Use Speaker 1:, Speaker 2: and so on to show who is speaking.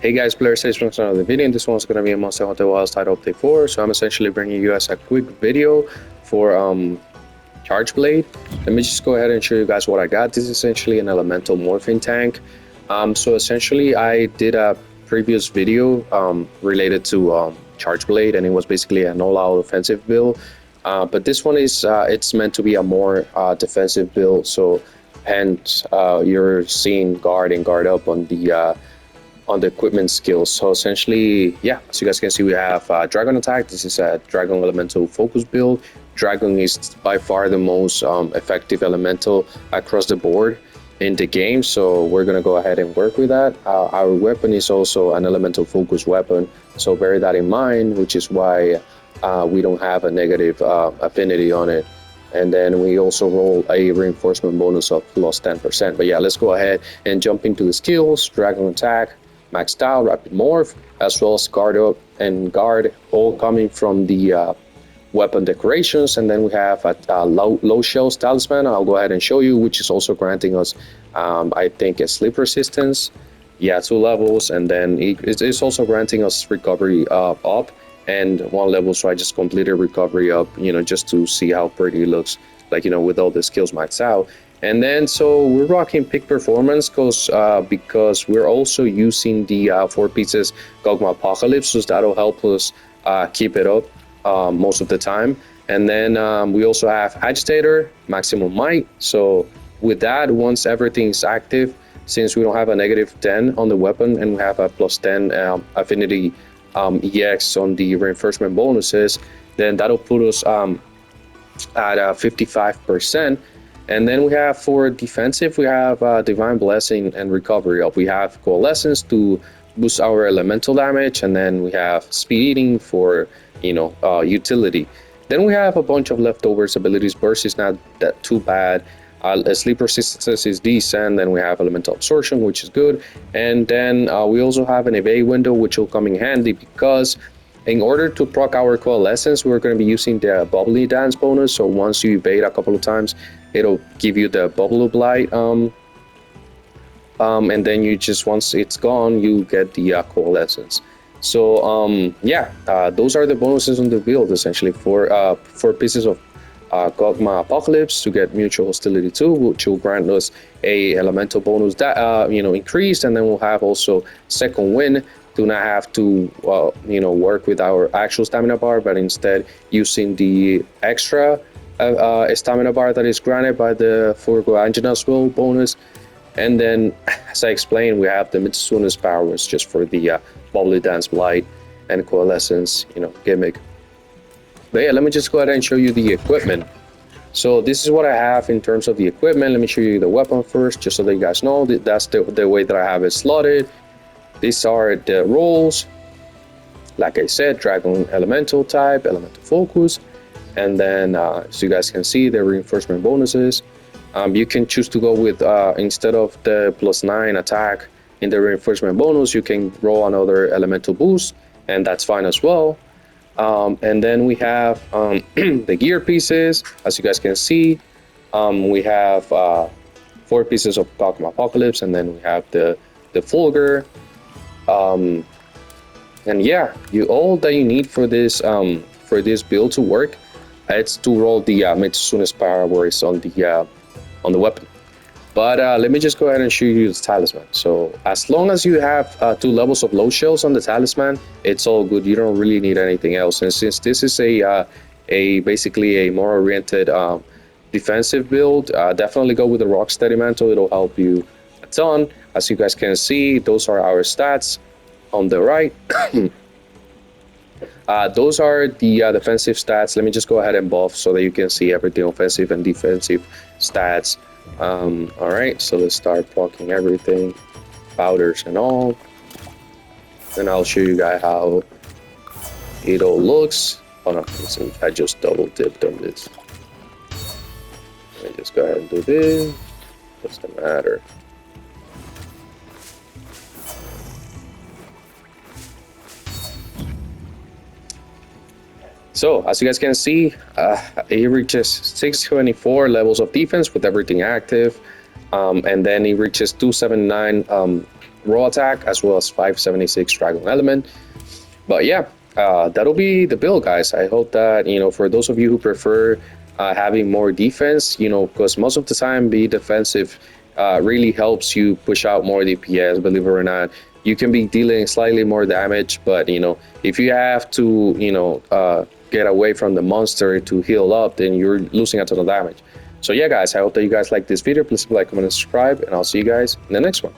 Speaker 1: Hey guys, Blair says from another video. And this one's going to be a Monster Hunter Wilds title update 4. So I'm essentially bringing you guys a quick video for Charge Blade. Let me just go ahead and show you guys what I got. This is essentially an elemental morphing tank. So essentially I did a previous video related to Charge Blade, and it was basically an all-out offensive build. But this one is it's meant to be a more defensive build. So hence you're seeing guard and guard up on the equipment skills. So essentially, yeah, as you guys can see, we have Dragon Attack. This is a Dragon Elemental focus build. Dragon is by far the most effective elemental across the board in the game, so we're gonna go ahead and work with that. Our weapon is also an elemental focus weapon, so bear that in mind, which is why we don't have a negative affinity on it. And then we also roll a reinforcement bonus of plus 10%. But yeah, let's go ahead and jump into the skills. Dragon Attack, maxed out, Rapid Morph, as well as Guard Up and Guard, all coming from the weapon decorations. And then we have a low shells talisman. I'll go ahead and show you, which is also granting us, I think, a sleep resistance. Yeah, 2 levels. And then it's also granting us recovery up and 1 level. So I just completed recovery up, just to see how pretty it looks, like, with all the skills maxed out. And then, so we're rocking peak performance because we're also using the 4 pieces Gogma Apocalypse, so that'll help us keep it up most of the time. And then we also have Agitator, Maximum Might. So with that, once everything is active, since we don't have a negative 10 on the weapon and we have a plus 10 affinity EX on the reinforcement bonuses, then that'll put us at 55%. And then we have, for defensive, we have Divine Blessing and Recovery Up. We have Coalescence to boost our elemental damage, and then we have Speed Eating for, utility. Then we have a bunch of leftovers abilities. Burst is not that too bad. Sleep Resistance is decent. Then we have Elemental Absorption, which is good. And then we also have an Evade window, which will come in handy because in order to proc our Coalescence, we're going to be using the Bubbly Dance bonus. So once you evade a couple of times, it'll give you the Bubble of Light. And then once it's gone, you get the Coalescence. So yeah, those are the bonuses on the build, essentially. For 4 pieces of Gogma Apocalypse to get Mutual Hostility 2, which will grant us a elemental bonus that increased, and then we'll have also Second Wind to not have to work with our actual stamina bar, but instead using the extra stamina bar that is granted by the Forgo Angina's Will bonus. And then, as I explained, we have the Mitsuna's powers just for the Bubbly Dance Blight and Coalescence gimmick. But yeah, let me just go ahead and show you the equipment. So this is what I have in terms of the equipment. Let me show you the weapon first, just so that you guys know that's the way that I have it slotted. These are the roles. Like I said, Dragon Elemental type, Elemental Focus. And then, so you guys can see the reinforcement bonuses. You can choose to go with, instead of the +9 attack in the reinforcement bonus, you can roll another elemental boost, and that's fine as well. And then we have the gear pieces. As you guys can see, we have 4 pieces of Gogma Apocalypse, and then we have the Fulgur. And yeah, all that you need for this build to work, it's to roll the Mitsuna's powers on the weapon. But let me just go ahead and show you the talisman. So as long as you have 2 levels of low shells on the talisman, it's all good. You don't really need anything else. And since this is basically a more oriented defensive build, definitely go with the Rocksteady Mantle. It'll help you a ton. As you guys can see, those are our stats on the right. Those are the defensive stats. Let me just go ahead and buff so that you can see everything, offensive and defensive stats. All right, so let's start blocking everything, powders and all. And I'll show you guys how it all looks. Oh no, I just double dipped on this. Let me just go ahead and do this. Doesn't matter. So as you guys can see, he reaches 624 levels of defense with everything active, and then he reaches 279 raw attack, as well as 576 dragon element. But yeah, that'll be the build, guys. I hope that, you know, for those of you who prefer having more defense, you know, because most of the time be defensive really helps you push out more DPS, believe it or not. You can be dealing slightly more damage, but you know, if you have to, you know, get away from the monster to heal up, then you're losing a ton of damage. So yeah, guys, I hope that you guys like this video. Please like, comment, and subscribe, and I'll see you guys in the next one.